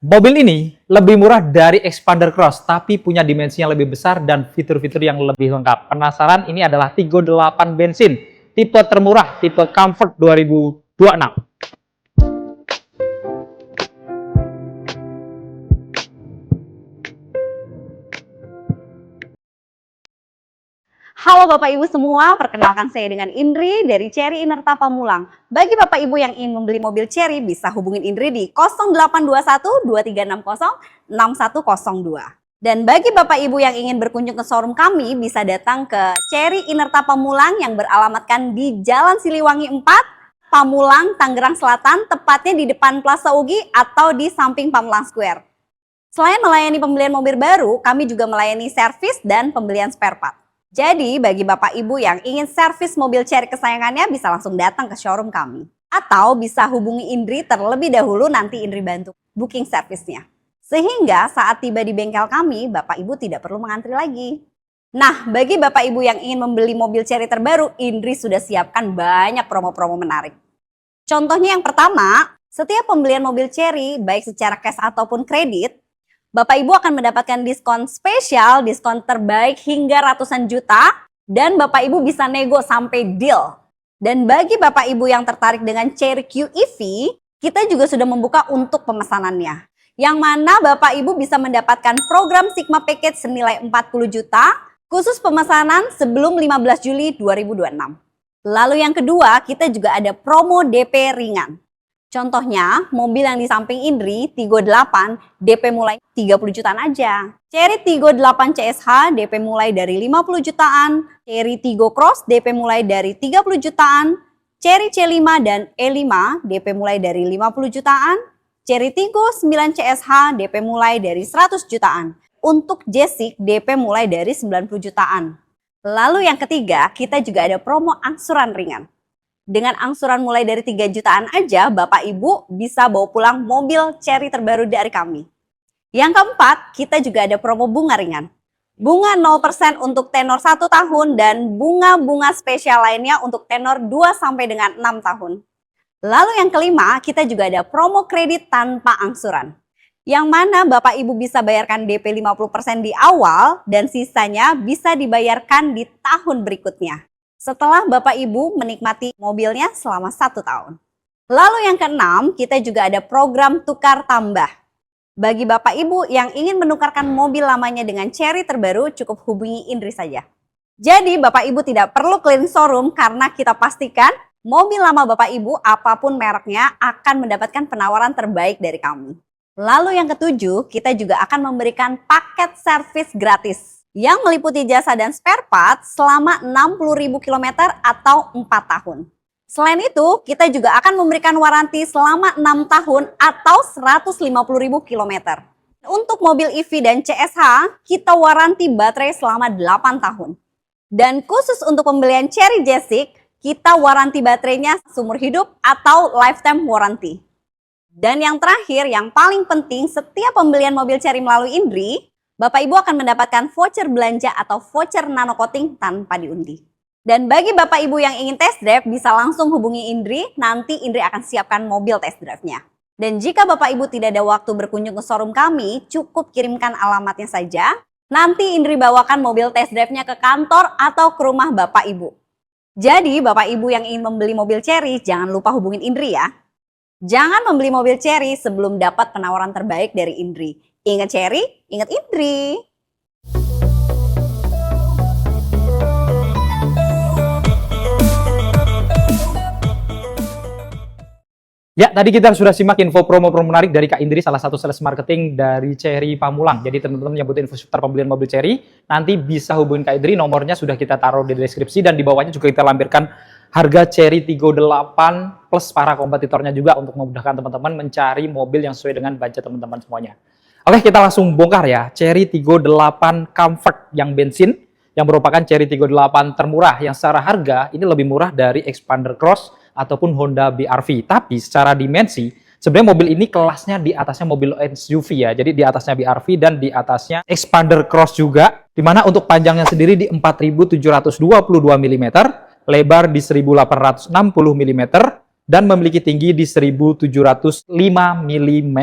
Mobil ini lebih murah dari Expander Cross, tapi punya dimensi yang lebih besar dan fitur-fitur yang lebih lengkap. Penasaran? Ini adalah Tigo 8 bensin, tipe termurah, tipe Comfort 2026. Halo Bapak Ibu semua, perkenalkan saya dengan Indri dari Cherry Inerta Pamulang. Bagi Bapak Ibu yang ingin membeli mobil Cherry, bisa hubungin Indri di 0821 2360 6102. Dan bagi Bapak Ibu yang ingin berkunjung ke showroom kami, bisa datang ke Cherry Inerta Pamulang yang beralamatkan di Jalan Siliwangi 4, Pamulang, Tangerang Selatan, tepatnya di depan Plaza Ugi atau di samping Pamulang Square. Selain melayani pembelian mobil baru, kami juga melayani servis dan pembelian spare part. Jadi, bagi Bapak Ibu yang ingin servis mobil Cherry kesayangannya bisa langsung datang ke showroom kami. Atau bisa hubungi Indri terlebih dahulu, nanti Indri bantu booking servisnya. Sehingga saat tiba di bengkel kami, Bapak Ibu tidak perlu mengantri lagi. Nah, bagi Bapak Ibu yang ingin membeli mobil Cherry terbaru, Indri sudah siapkan banyak promo-promo menarik. Contohnya yang pertama, setiap pembelian mobil Cherry, baik secara cash ataupun kredit, Bapak Ibu akan mendapatkan diskon spesial, diskon terbaik hingga ratusan juta, dan Bapak Ibu bisa nego sampai deal. Dan bagi Bapak Ibu yang tertarik dengan Cherry QEV, kita juga sudah membuka untuk pemesanannya. Yang mana Bapak Ibu bisa mendapatkan program Sigma Package senilai 40 juta, khusus pemesanan sebelum 15 Juli 2026. Lalu yang kedua, kita juga ada promo DP ringan. Contohnya, mobil yang di samping Indri, Tigo 8, DP mulai 30 jutaan aja. Cherry Tigo 8 CSH, DP mulai dari 50 jutaan. Cherry Tigo Cross, DP mulai dari 30 jutaan. Cherry C5 dan E5, DP mulai dari 50 jutaan. Cherry Tigo 9 CSH, DP mulai dari 100 jutaan. Untuk Jessic, DP mulai dari 90 jutaan. Lalu yang ketiga, kita juga ada promo angsuran ringan. Dengan angsuran mulai dari 3 jutaan aja, Bapak Ibu bisa bawa pulang mobil Cherry terbaru dari kami. Yang keempat, kita juga ada promo bunga ringan. Bunga 0% untuk tenor 1 tahun dan bunga-bunga spesial lainnya untuk tenor 2 sampai dengan 6 tahun. Lalu yang kelima, kita juga ada promo kredit tanpa angsuran. Yang mana Bapak Ibu bisa bayarkan DP 50% di awal dan sisanya bisa dibayarkan di tahun berikutnya, setelah Bapak Ibu menikmati mobilnya selama 1 tahun. Lalu yang keenam, kita juga ada program tukar tambah. Bagi Bapak Ibu yang ingin menukarkan mobil lamanya dengan Cherry terbaru, cukup hubungi Indri saja. Jadi Bapak Ibu tidak perlu keliling showroom karena kita pastikan mobil lama Bapak Ibu apapun mereknya akan mendapatkan penawaran terbaik dari kami. Lalu yang ketujuh, kita juga akan memberikan paket servis gratis yang meliputi jasa dan spare part selama 60.000 km atau 4 tahun. Selain itu, kita juga akan memberikan waranti selama 6 tahun atau 150.000 km. Untuk mobil EV dan CSH, kita waranti baterai selama 8 tahun. Dan khusus untuk pembelian Cherry Jessic, kita waranti baterainya seumur hidup atau lifetime warranty. Dan yang terakhir, yang paling penting, setiap pembelian mobil Cherry melalui Indri, Bapak Ibu akan mendapatkan voucher belanja atau voucher nano coating tanpa diundi. Dan bagi Bapak Ibu yang ingin test drive bisa langsung hubungi Indri, nanti Indri akan siapkan mobil test drive-nya. Dan jika Bapak Ibu tidak ada waktu berkunjung ke showroom kami, cukup kirimkan alamatnya saja. Nanti Indri bawakan mobil test drive-nya ke kantor atau ke rumah Bapak Ibu. Jadi Bapak Ibu yang ingin membeli mobil Cherry, jangan lupa hubungin Indri ya. Jangan membeli mobil Cherry sebelum dapat penawaran terbaik dari Indri. Ingat Cherry, ingat Indri. Ya, tadi kita sudah simak info promo-promo menarik dari Kak Indri, salah satu sales marketing dari Cherry Pamulang. Jadi teman-teman yang butuh info seputar pembelian mobil Cherry, nanti bisa hubungin Kak Indri, nomornya sudah kita taruh di deskripsi dan di bawahnya juga kita lampirkan harga Cherry Tigo 8 plus para kompetitornya juga untuk memudahkan teman-teman mencari mobil yang sesuai dengan budget teman-teman semuanya. Oke, kita langsung bongkar ya. Cherry Tigo 8 Comfort yang bensin, yang merupakan Cherry Tigo 8 termurah, yang secara harga ini lebih murah dari Expander Cross ataupun Honda BR-V. Tapi secara dimensi, sebenarnya mobil ini kelasnya di atasnya mobil SUV ya. Jadi di atasnya BR-V dan di atasnya Expander Cross juga. Dimana untuk panjangnya sendiri di 4.722 mm, lebar di 1.860 mm, dan memiliki tinggi di 1705 mm.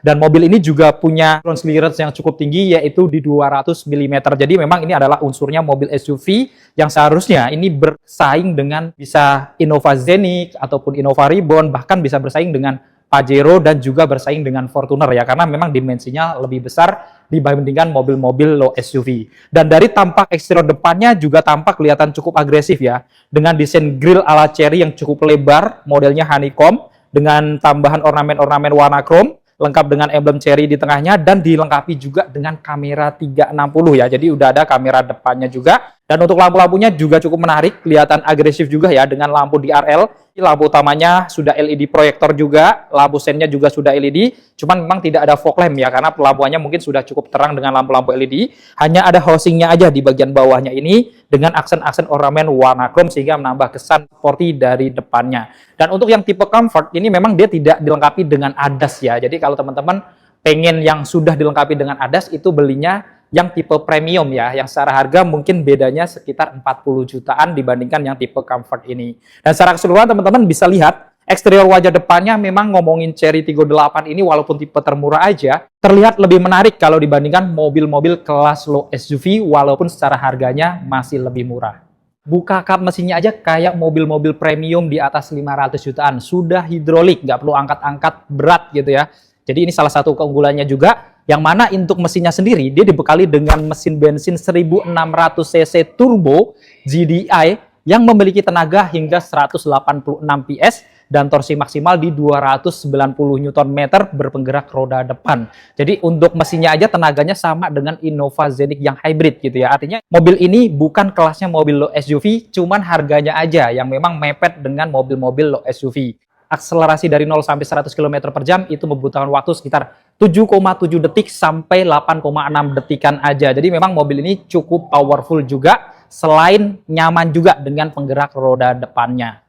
Dan mobil ini juga punya ground clearance yang cukup tinggi, yaitu di 200 mm. Jadi memang ini adalah unsurnya mobil SUV yang seharusnya ini bersaing dengan bisa Innova Scenic ataupun Innova Reborn, bahkan bisa bersaing dengan Pajero dan juga bersaing dengan Fortuner ya, karena memang dimensinya lebih besar dibandingkan mobil-mobil low SUV. Dan dari tampak eksterior depannya juga tampak kelihatan cukup agresif ya, dengan desain grill ala Chery yang cukup lebar, modelnya honeycomb dengan tambahan ornamen-ornamen warna chrome, lengkap dengan emblem Chery di tengahnya dan dilengkapi juga dengan kamera 360 ya. Jadi udah ada kamera depannya juga. Dan untuk lampu-lampunya juga cukup menarik, kelihatan agresif juga ya dengan lampu DRL. Lampu utamanya sudah LED proyektor juga, lampu sennya juga sudah LED. Cuman memang tidak ada fog lamp ya, karena lampuannya mungkin sudah cukup terang dengan lampu-lampu LED. Hanya ada housingnya aja di bagian bawahnya ini dengan aksen-aksen ornamen warna chrome sehingga menambah kesan sporty dari depannya. Dan untuk yang tipe comfort ini memang dia tidak dilengkapi dengan ADAS ya. Jadi kalau teman-teman pengen yang sudah dilengkapi dengan ADAS itu belinya yang tipe premium ya, yang secara harga mungkin bedanya sekitar 40 jutaan dibandingkan yang tipe comfort ini. Dan secara keseluruhan teman-teman bisa lihat eksterior wajah depannya memang ngomongin Chery Tiggo 8 ini walaupun tipe termurah aja, terlihat lebih menarik kalau dibandingkan mobil-mobil kelas low SUV walaupun secara harganya masih lebih murah. Buka kap mesinnya aja kayak mobil-mobil premium di atas 500 jutaan, sudah hidrolik, nggak perlu angkat-angkat berat gitu ya. Jadi ini salah satu keunggulannya juga, yang mana untuk mesinnya sendiri, dia dibekali dengan mesin bensin 1600 cc turbo GDI yang memiliki tenaga hingga 186 PS dan torsi maksimal di 290 Nm berpenggerak roda depan. Jadi untuk mesinnya aja tenaganya sama dengan Innova Scenic yang hybrid gitu ya. Artinya mobil ini bukan kelasnya mobil low SUV, cuman harganya aja yang memang mepet dengan mobil-mobil low SUV. Akselerasi dari 0 sampai 100 km per jam itu membutuhkan waktu sekitar 7,7 detik sampai 8,6 detikan aja. Jadi memang mobil ini cukup powerful juga, selain nyaman juga dengan penggerak roda depannya.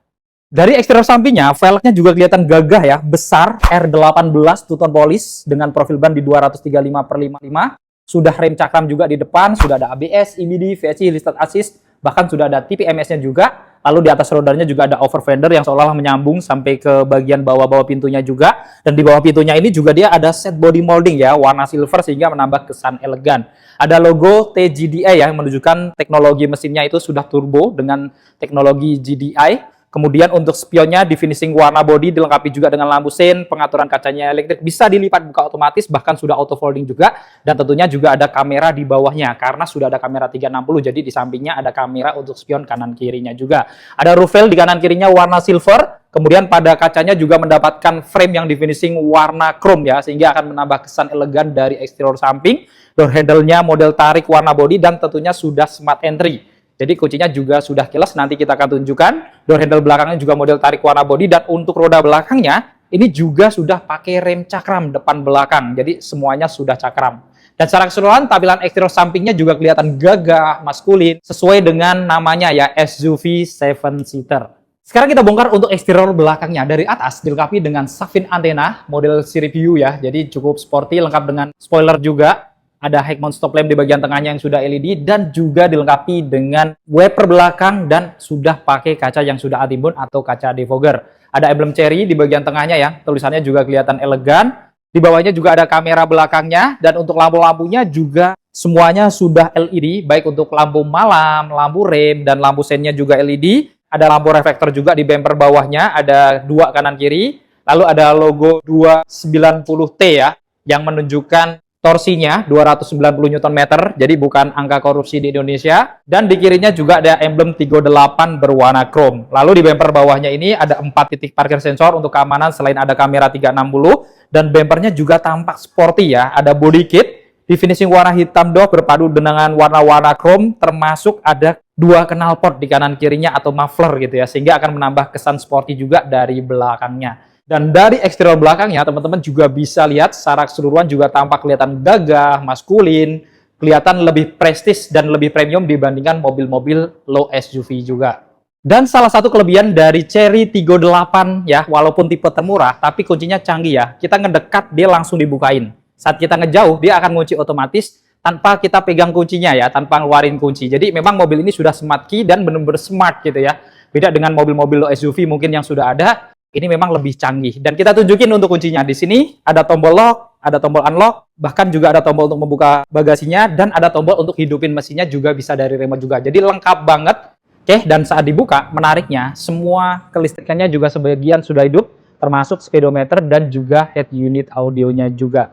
Dari eksterior sampingnya, velgnya juga kelihatan gagah ya, besar, R18 two-tone polish dengan profil ban di 235/55. Sudah rem cakram juga di depan, sudah ada ABS, EBD, VSC, Hill Start Assist, bahkan sudah ada TPMS-nya juga. Lalu di atas rodanya juga ada over fender yang seolah-olah menyambung sampai ke bagian bawah-bawah pintunya juga. Dan di bawah pintunya ini juga dia ada set body molding ya, warna silver sehingga menambah kesan elegan. Ada logo TGDI ya, yang menunjukkan teknologi mesinnya itu sudah turbo dengan teknologi GDI. Kemudian untuk spionnya di finishing warna body dilengkapi juga dengan lampu sen, pengaturan kacanya elektrik, bisa dilipat buka otomatis, bahkan sudah auto folding juga. Dan tentunya juga ada kamera di bawahnya, karena sudah ada kamera 360, jadi di sampingnya ada kamera untuk spion kanan kirinya juga. Ada roof rail di kanan kirinya warna silver, kemudian pada kacanya juga mendapatkan frame yang di finishing warna chrome ya, sehingga akan menambah kesan elegan dari eksterior samping. Door handle-nya model tarik warna body dan tentunya sudah smart entry. Jadi kuncinya juga sudah keyless, nanti kita akan tunjukkan. Door handle belakangnya juga model tarik warna body, dan untuk roda belakangnya ini juga sudah pakai rem cakram depan belakang. Jadi semuanya sudah cakram. Dan secara keseluruhan tampilan eksterior sampingnya juga kelihatan gagah, maskulin, sesuai dengan namanya ya, SUV 7-seater. Sekarang kita bongkar untuk eksterior belakangnya. Dari atas dilengkapi dengan safin antena model sirip U ya, jadi cukup sporty, lengkap dengan spoiler juga. Ada high mount stop lamp di bagian tengahnya yang sudah LED dan juga dilengkapi dengan wiper belakang dan sudah pakai kaca yang sudah anti-bone atau kaca defogger. Ada emblem Chery di bagian tengahnya ya, tulisannya juga kelihatan elegan. Di bawahnya juga ada kamera belakangnya dan untuk lampu-lampunya juga semuanya sudah LED, baik untuk lampu malam, lampu rem dan lampu sennya juga LED. Ada lampu reflektor juga di bumper bawahnya, ada dua kanan kiri. Lalu ada logo 290T ya, yang menunjukkan torsinya 290 Nm, jadi bukan angka korupsi di Indonesia. Dan di kirinya juga ada emblem Tiggo 8 berwarna chrome. Lalu di bumper bawahnya ini ada 4 titik parkir sensor untuk keamanan selain ada kamera 360. Dan bumpernya juga tampak sporty ya, ada body kit di finishing warna hitam doff berpadu dengan warna-warna chrome, termasuk ada 2 knalpot di kanan kirinya atau muffler gitu ya, sehingga akan menambah kesan sporty juga dari belakangnya. Dan dari eksterior belakangnya, teman-teman juga bisa lihat secara keseluruhan juga tampak kelihatan gagah, maskulin, kelihatan lebih prestis dan lebih premium dibandingkan mobil-mobil low SUV juga. Dan salah satu kelebihan dari Chery Tiggo 8 ya, walaupun tipe termurah, tapi kuncinya canggih ya. Kita ngedekat, dia langsung dibukain. Saat kita ngejauh, dia akan ngunci otomatis tanpa kita pegang kuncinya ya, tanpa ngeluarin kunci. Jadi memang mobil ini sudah smart key dan benar-benar smart gitu ya. Beda dengan mobil-mobil low SUV mungkin yang sudah ada, Ini memang lebih canggih. Dan kita tunjukin untuk kuncinya. Di sini ada tombol lock, ada tombol unlock, bahkan juga ada tombol untuk membuka bagasinya, dan ada tombol untuk hidupin mesinnya juga bisa dari remote juga. Jadi lengkap banget. Oke, dan saat dibuka, menariknya, semua kelistrikannya juga sebagian sudah hidup, termasuk speedometer dan juga head unit audionya juga.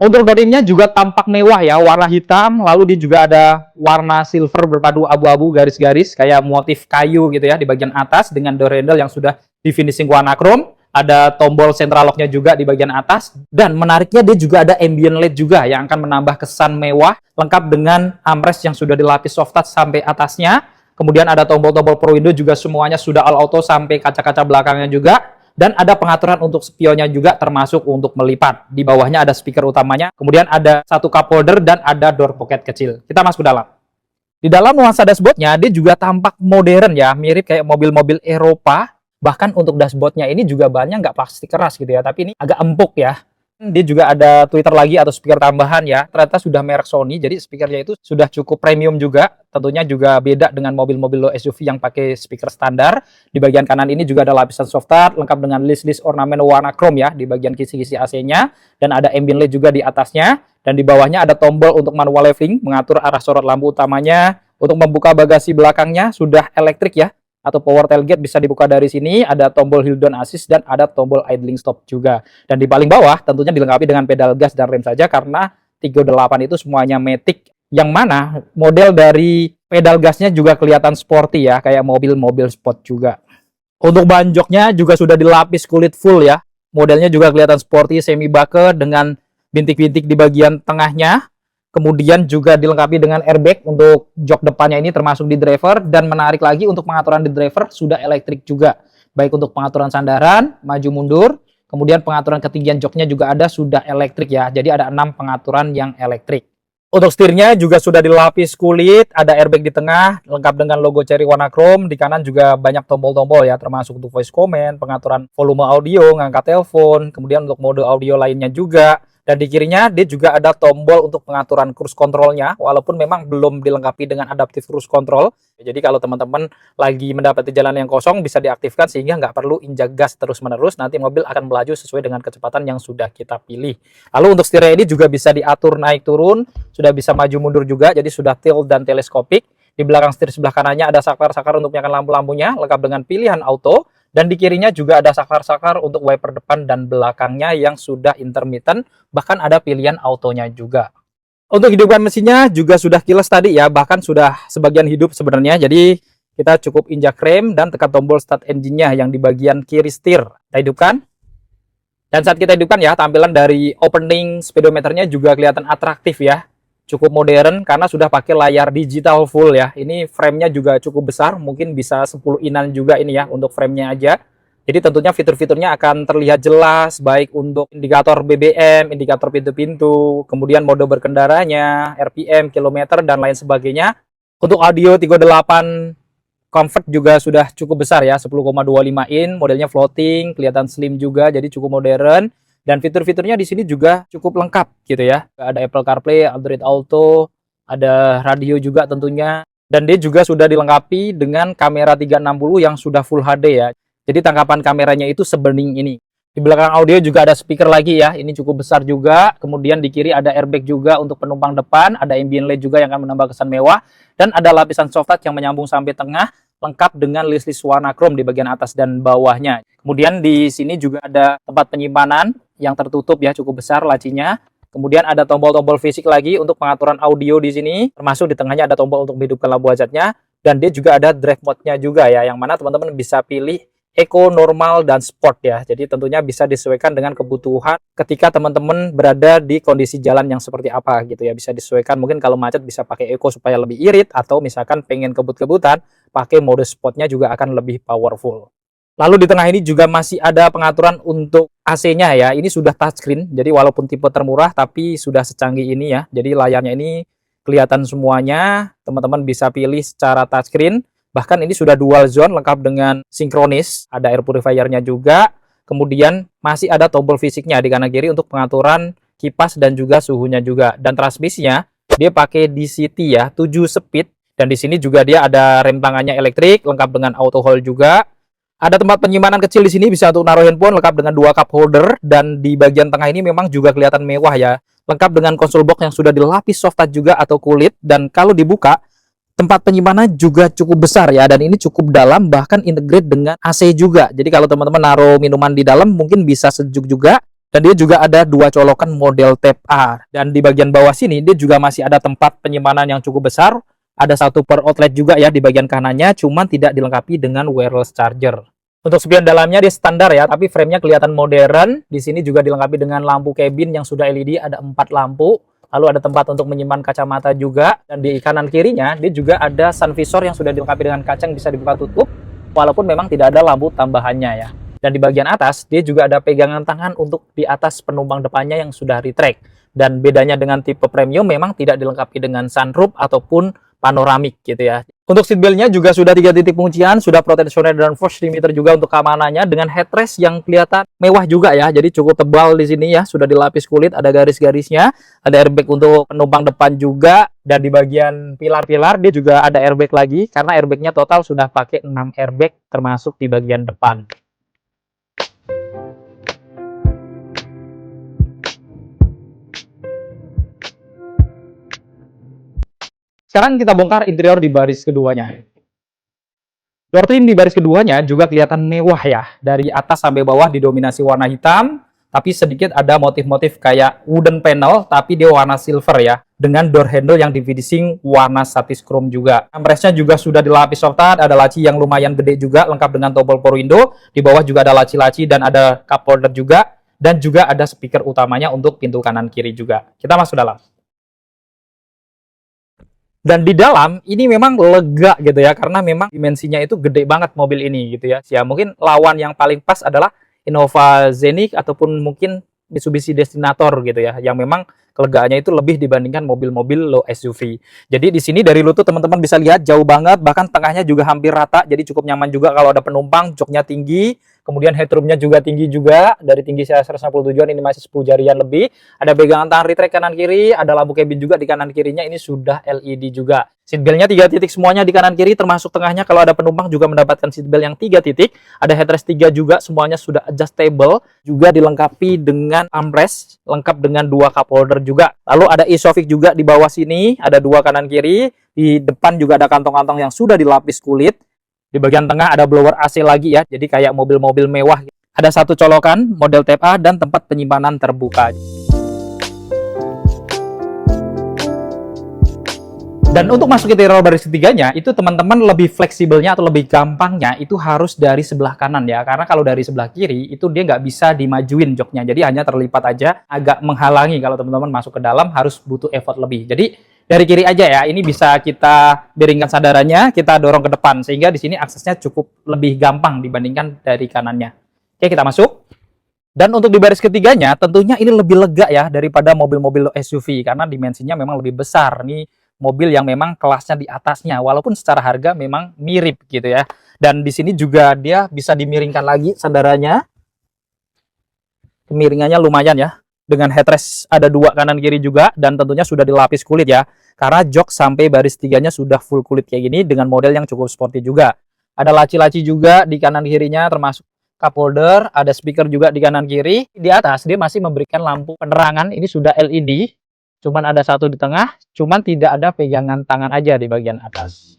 Untuk door-nya juga tampak mewah ya, warna hitam, lalu dia juga ada warna silver berpadu abu-abu garis-garis kayak motif kayu gitu ya di bagian atas dengan door handle yang sudah di finishing warna chrome. Ada tombol central lock-nya juga di bagian atas, dan menariknya dia juga ada ambient LED juga yang akan menambah kesan mewah, lengkap dengan armrest yang sudah dilapis soft touch sampai atasnya. Kemudian ada tombol-tombol pro window juga semuanya sudah all auto sampai kaca-kaca belakangnya juga. Dan ada pengaturan untuk spionnya juga termasuk untuk melipat. Di bawahnya ada speaker utamanya, kemudian ada satu cup holder dan ada door pocket kecil. Kita masuk ke dalam. Di dalam nuansa dashboardnya dia juga tampak modern ya, mirip kayak mobil-mobil Eropa. Bahkan untuk dashboardnya ini juga bahannya nggak plastik keras gitu ya, tapi ini agak empuk ya. Dia juga ada tweeter lagi atau speaker tambahan ya. Ternyata sudah merek Sony, jadi speakernya itu sudah cukup premium juga. Tentunya juga beda dengan mobil-mobil low SUV yang pakai speaker standar. Di bagian kanan ini juga ada lapisan soft touch, lengkap dengan list-list ornamen warna chrome ya di bagian kisi-kisi AC-nya. Dan ada ambient LED juga di atasnya. Dan di bawahnya ada tombol untuk manual leveling, mengatur arah sorot lampu utamanya. Untuk membuka bagasi belakangnya sudah elektrik ya, atau power tailgate bisa dibuka dari sini, ada tombol hill down assist dan ada tombol idling stop juga. Dan di paling bawah tentunya dilengkapi dengan pedal gas dan rem saja karena 38 itu semuanya matic, yang mana model dari pedal gasnya juga kelihatan sporty ya, kayak mobil-mobil sport juga. Untuk ban joknya juga sudah dilapis kulit full ya. Modelnya juga kelihatan sporty, semi bucket dengan bintik-bintik di bagian tengahnya. Kemudian juga dilengkapi dengan airbag untuk jok depannya ini termasuk di driver, dan menarik lagi untuk pengaturan di driver sudah elektrik juga. Baik untuk pengaturan sandaran, maju mundur, kemudian pengaturan ketinggian joknya juga ada sudah elektrik ya. Jadi ada 6 pengaturan yang elektrik. Untuk setirnya juga sudah dilapis kulit, ada airbag di tengah, lengkap dengan logo Chery warna chrome. Di kanan juga banyak tombol-tombol ya, termasuk untuk voice command, pengaturan volume audio, ngangkat telepon, kemudian untuk mode audio lainnya juga. Dan di kirinya dia juga ada tombol untuk pengaturan cruise controlnya, walaupun memang belum dilengkapi dengan adaptive cruise control. Jadi kalau teman-teman lagi mendapati jalan yang kosong bisa diaktifkan sehingga nggak perlu injak gas terus-menerus, nanti mobil akan melaju sesuai dengan kecepatan yang sudah kita pilih. Lalu untuk setirnya ini juga bisa diatur naik turun, sudah bisa maju mundur juga, jadi sudah tilt dan teleskopik. Di belakang setir sebelah kanannya ada saklar-saklar untuk menyalakan lampu-lampunya, lengkap dengan pilihan auto. Dan di kirinya juga ada saklar-saklar untuk wiper depan dan belakangnya yang sudah intermittent, bahkan ada pilihan autonya juga. Untuk hidupkan mesinnya juga sudah keyless tadi ya, bahkan sudah sebagian hidup sebenarnya. Jadi kita cukup injak rem dan tekan tombol start engine-nya yang di bagian kiri setir. Kita hidupkan. Dan saat kita hidupkan ya, tampilan dari opening speedometernya juga kelihatan atraktif ya. Cukup modern karena sudah pakai layar digital full ya. Ini frame-nya juga cukup besar, mungkin bisa 10 inan juga ini ya untuk frame-nya aja. Jadi tentunya fitur-fiturnya akan terlihat jelas, baik untuk indikator BBM, indikator pintu-pintu, kemudian mode berkendaranya, RPM, kilometer, dan lain sebagainya. Untuk audio 38 comfort juga sudah cukup besar ya, 10,25 in, modelnya floating, kelihatan slim juga, jadi cukup modern. Dan fitur-fiturnya di sini juga cukup lengkap gitu ya. Ada Apple CarPlay, Android Auto, ada radio juga tentunya. Dan dia juga sudah dilengkapi dengan kamera 360 yang sudah Full HD ya. Jadi tangkapan kameranya itu sebening ini. Di belakang audio juga ada speaker lagi ya. Ini cukup besar juga. Kemudian di kiri ada airbag juga untuk penumpang depan. Ada ambient LED juga yang akan menambah kesan mewah. Dan ada lapisan soft touch yang menyambung sampai tengah, lengkap dengan list-list warna chrome di bagian atas dan bawahnya. Kemudian di sini juga ada tempat penyimpanan yang tertutup ya, cukup besar lacinya. Kemudian ada tombol-tombol fisik lagi untuk pengaturan audio di sini, termasuk di tengahnya ada tombol untuk menghidupkan lampu hazardnya, dan dia juga ada drive mode-nya juga ya, yang mana teman-teman bisa pilih eco, normal, dan sport ya. Jadi tentunya bisa disesuaikan dengan kebutuhan ketika teman-teman berada di kondisi jalan yang seperti apa gitu ya. Bisa disesuaikan, mungkin kalau macet bisa pakai eco supaya lebih irit, atau misalkan pengen kebut-kebutan, pakai mode sportnya juga akan lebih powerful. Lalu di tengah ini juga masih ada pengaturan untuk AC-nya ya. Ini sudah touchscreen, jadi walaupun tipe termurah tapi sudah secanggih ini ya. Jadi layarnya ini kelihatan semuanya, teman-teman bisa pilih secara touchscreen. Bahkan ini sudah dual zone, lengkap dengan sinkronis, ada air purifier-nya juga. Kemudian masih ada tombol fisiknya di kanan kiri untuk pengaturan kipas dan juga suhunya juga. Dan transmisinya Dia pakai DCT ya, 7 speed. Dan di sini juga dia ada rem tangannya elektrik, lengkap dengan auto hold juga. Ada tempat penyimpanan kecil di sini, bisa untuk naruh handphone, lengkap dengan 2 cup holder. Dan di bagian tengah ini memang juga kelihatan mewah ya. Lengkap dengan konsol box yang sudah dilapis soft touch juga atau kulit. Dan kalau dibuka, tempat penyimpanan juga cukup besar ya. Dan ini cukup dalam, bahkan integrate dengan AC juga. Jadi kalau teman-teman naruh minuman di dalam, mungkin bisa sejuk juga. Dan dia juga ada 2 colokan model Type A. Dan di bagian bawah sini, dia juga masih ada tempat penyimpanan yang cukup besar. Ada 1 per outlet juga ya di bagian kanannya, cuman tidak dilengkapi dengan wireless charger. Untuk spion dalamnya dia standar ya, tapi framenya kelihatan modern. Di sini juga dilengkapi dengan lampu cabin yang sudah LED, ada 4 lampu. Lalu ada tempat untuk menyimpan kacamata juga. Dan di kanan kirinya dia juga ada sun visor yang sudah dilengkapi dengan kaca yang bisa dibuka tutup. Walaupun memang tidak ada lampu tambahannya ya. Dan di bagian atas dia juga ada pegangan tangan untuk di atas penumpang depannya yang sudah retract. Dan bedanya dengan tipe premium memang tidak dilengkapi dengan sunroof ataupun panoramik gitu ya. Untuk seatbeltnya juga sudah 3 titik penguncian, sudah proteksioner dan force limiter juga untuk keamanannya dengan headrest yang kelihatan mewah juga ya. Jadi cukup tebal di sini ya, sudah dilapis kulit, ada garis-garisnya, ada airbag untuk penumpang depan juga, dan di bagian pilar-pilar dia juga ada airbag lagi karena airbagnya total sudah pakai 6 airbag termasuk di bagian depan. Sekarang kita bongkar interior di baris keduanya. Door trim di baris keduanya juga kelihatan mewah ya. Dari atas sampai bawah didominasi warna hitam, tapi sedikit ada motif-motif kayak wooden panel, tapi dia warna silver ya. Dengan door handle yang di finishing warna satis chrome juga. Armrestnya juga sudah dilapis soft touch, ada laci yang lumayan gede juga, lengkap dengan tombol power window. Di bawah juga ada laci-laci dan ada cup holder juga. Dan juga ada speaker utamanya untuk pintu kanan kiri juga. Kita masuk dalam. Dan di dalam ini memang lega gitu ya, karena memang dimensinya itu gede banget mobil ini gitu ya. Ya mungkin lawan yang paling pas adalah Innova Zenith ataupun mungkin Mitsubishi Destinator gitu ya, yang memang kelegaannya itu lebih dibandingkan mobil-mobil low SUV. Jadi di sini dari lutut teman-teman bisa lihat jauh banget, bahkan tengahnya juga hampir rata, jadi cukup nyaman juga kalau ada penumpang. Joknya tinggi, kemudian headroomnya juga tinggi juga, dari tinggi saya 167an ini masih 10 jarian lebih. Ada pegangan tangan retract kanan kiri, ada lampu cabin juga di kanan kirinya, ini sudah LED juga. Seatbeltnya 3 titik semuanya di kanan kiri, termasuk tengahnya kalau ada penumpang juga mendapatkan seatbelt yang 3 titik. Ada headrest 3 juga, semuanya sudah adjustable, juga dilengkapi dengan armrest, lengkap dengan 2 cup holder juga. Lalu ada isofix juga di bawah sini, ada 2 kanan kiri. Di depan juga ada kantong-kantong yang sudah dilapis kulit. Di bagian tengah ada blower AC lagi ya, jadi kayak mobil-mobil mewah. Ada 1 colokan model Type A dan tempat penyimpanan terbuka. Dan untuk masuk ke interior baris ketiganya, itu teman-teman lebih fleksibelnya atau lebih gampangnya itu harus dari sebelah kanan ya. Karena kalau dari sebelah kiri, itu dia nggak bisa dimajuin joknya. Jadi hanya terlipat aja, agak menghalangi kalau teman-teman masuk ke dalam, harus butuh effort lebih. Jadi dari kiri aja ya, ini bisa kita miringkan sandarannya, kita dorong ke depan. Sehingga di sini aksesnya cukup lebih gampang dibandingkan dari kanannya. Oke, kita masuk. Dan untuk di baris ketiganya, tentunya ini lebih lega ya daripada mobil-mobil SUV. Karena dimensinya memang lebih besar. Ini mobil yang memang kelasnya di atasnya, walaupun secara harga memang mirip gitu ya. Dan di sini juga dia bisa dimiringkan lagi sandarannya. Kemiringannya lumayan ya. Dengan headrest ada 2 kanan kiri juga, dan tentunya sudah dilapis kulit ya. Karena jok sampai baris 3-nya sudah full kulit kayak gini dengan model yang cukup sporty juga. Ada laci-laci juga di kanan kirinya termasuk cup holder, ada speaker juga di kanan kiri. Di atas dia masih memberikan lampu penerangan, ini sudah LED. Cuman ada 1 di tengah, cuman tidak ada pegangan tangan aja di bagian atas.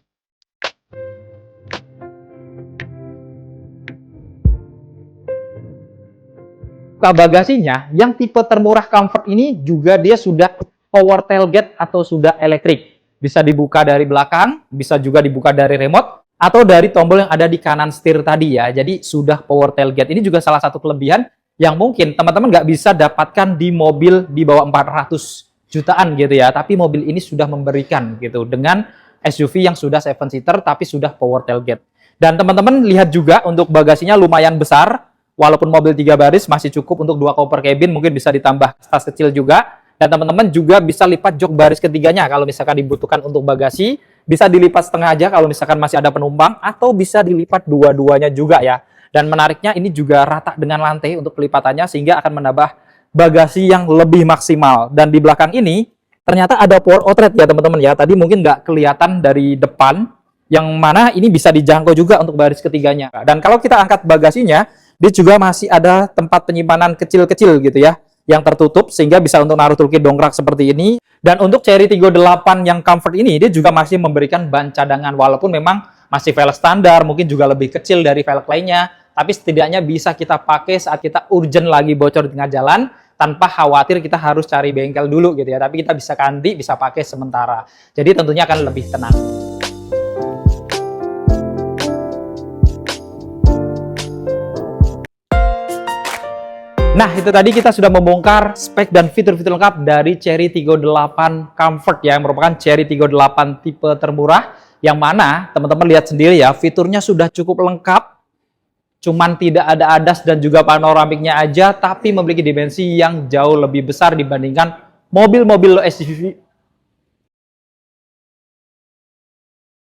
Buka bagasinya, yang tipe termurah comfort ini juga dia sudah power tailgate atau sudah elektrik. Bisa dibuka dari belakang, bisa juga dibuka dari remote, atau dari tombol yang ada di kanan setir tadi ya. Jadi sudah power tailgate. Ini juga salah satu kelebihan yang mungkin teman-teman nggak bisa dapatkan di mobil di bawah 400 jutaan gitu ya, tapi mobil ini sudah memberikan gitu dengan SUV yang sudah 7-seater tapi sudah power tailgate. Dan teman-teman lihat juga untuk bagasinya lumayan besar, walaupun mobil 3 baris masih cukup untuk 2 koper cabin, mungkin bisa ditambah tas kecil juga. Dan teman-teman juga bisa lipat jok baris ketiganya kalau misalkan dibutuhkan untuk bagasi, bisa dilipat setengah aja kalau misalkan masih ada penumpang, atau bisa dilipat dua-duanya juga ya. Dan menariknya ini juga rata dengan lantai untuk pelipatannya, sehingga akan menambah bagasi yang lebih maksimal. Dan di belakang ini ternyata ada power outlet ya teman-teman ya. Tadi mungkin nggak kelihatan dari depan, yang mana ini bisa dijangkau juga untuk baris ketiganya. Dan kalau kita angkat bagasinya, dia juga masih ada tempat penyimpanan kecil-kecil gitu ya, yang tertutup sehingga bisa untuk naruh toolkit dongkrak seperti ini. Dan untuk Cherry Tiggo 8 yang comfort ini, dia juga masih memberikan ban cadangan, walaupun memang masih velg standar, mungkin juga lebih kecil dari velg lainnya, tapi setidaknya bisa kita pakai saat kita urgent lagi bocor di tengah jalan, tanpa khawatir kita harus cari bengkel dulu gitu ya. Tapi kita bisa ganti, bisa pakai sementara. Jadi tentunya akan lebih tenang. Nah, itu tadi kita sudah membongkar spek dan fitur-fitur lengkap dari Cherry Tiggo 8 Comfort ya, yang merupakan Cherry Tiggo 8 tipe termurah, yang mana teman-teman lihat sendiri ya, fiturnya sudah cukup lengkap. Cuman tidak ada ADAS dan juga panoramiknya aja, tapi memiliki dimensi yang jauh lebih besar dibandingkan mobil-mobil SUV.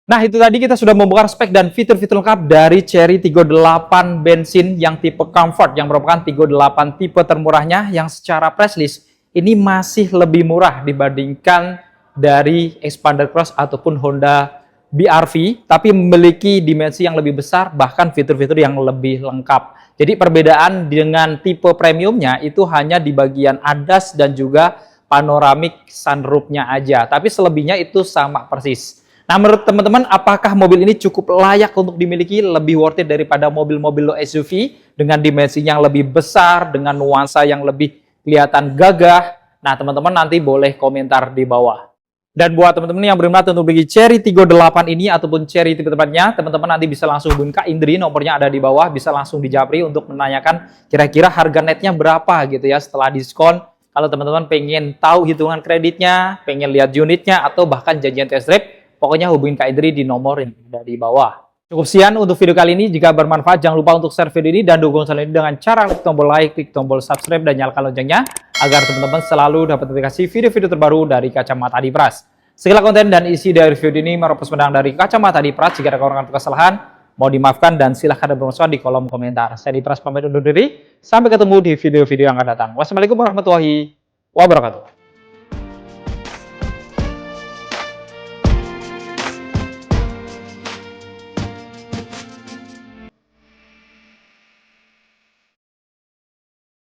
Nah, itu tadi kita sudah membongkar spek dan fitur-fitur lengkap dari Cherry Tiggo 8 bensin yang tipe Comfort, yang merupakan Tiggo 8 tipe termurahnya, yang secara price list ini masih lebih murah dibandingkan dari Xpander Cross ataupun Honda BR-V, tapi memiliki dimensi yang lebih besar, bahkan fitur-fitur yang lebih lengkap. Jadi perbedaan dengan tipe premiumnya itu hanya di bagian ADAS dan juga panoramik sunroofnya aja, tapi selebihnya itu sama persis. Nah, menurut teman-teman, apakah mobil ini cukup layak untuk dimiliki, lebih worth it daripada mobil-mobil SUV dengan dimensi yang lebih besar, dengan nuansa yang lebih kelihatan gagah? Nah, teman-teman nanti boleh komentar di bawah. Dan buat teman-teman yang berminat untuk beli Cherry Tiggo 8 ini ataupun Cherry tipe tempatnya, teman-teman nanti bisa langsung hubungi Kak Indri, nomornya ada di bawah, bisa langsung dijapri untuk menanyakan kira-kira harga netnya berapa gitu ya setelah diskon. Kalau teman-teman pengen tahu hitungan kreditnya, pengen lihat unitnya, atau bahkan janjian test drive, pokoknya hubungin Kak Indri di nomor yang ada di bawah. Cukup sekian untuk video kali ini. Jika bermanfaat, jangan lupa untuk share video ini dan dukung channel ini dengan cara klik tombol like, klik tombol subscribe, dan nyalakan loncengnya agar teman-teman selalu dapat notifikasi video-video terbaru dari Kacamata Adipras. Segala konten dan isi dari video ini merupakan sumber dari Kacamata Adipras. Jika ada kekurangan atau kesalahan, mau dimaafkan dan silahkan berkomentar di kolom komentar. Saya Adipras pamit undur diri. Sampai ketemu di video-video yang akan datang. Wassalamualaikum warahmatullahi wabarakatuh.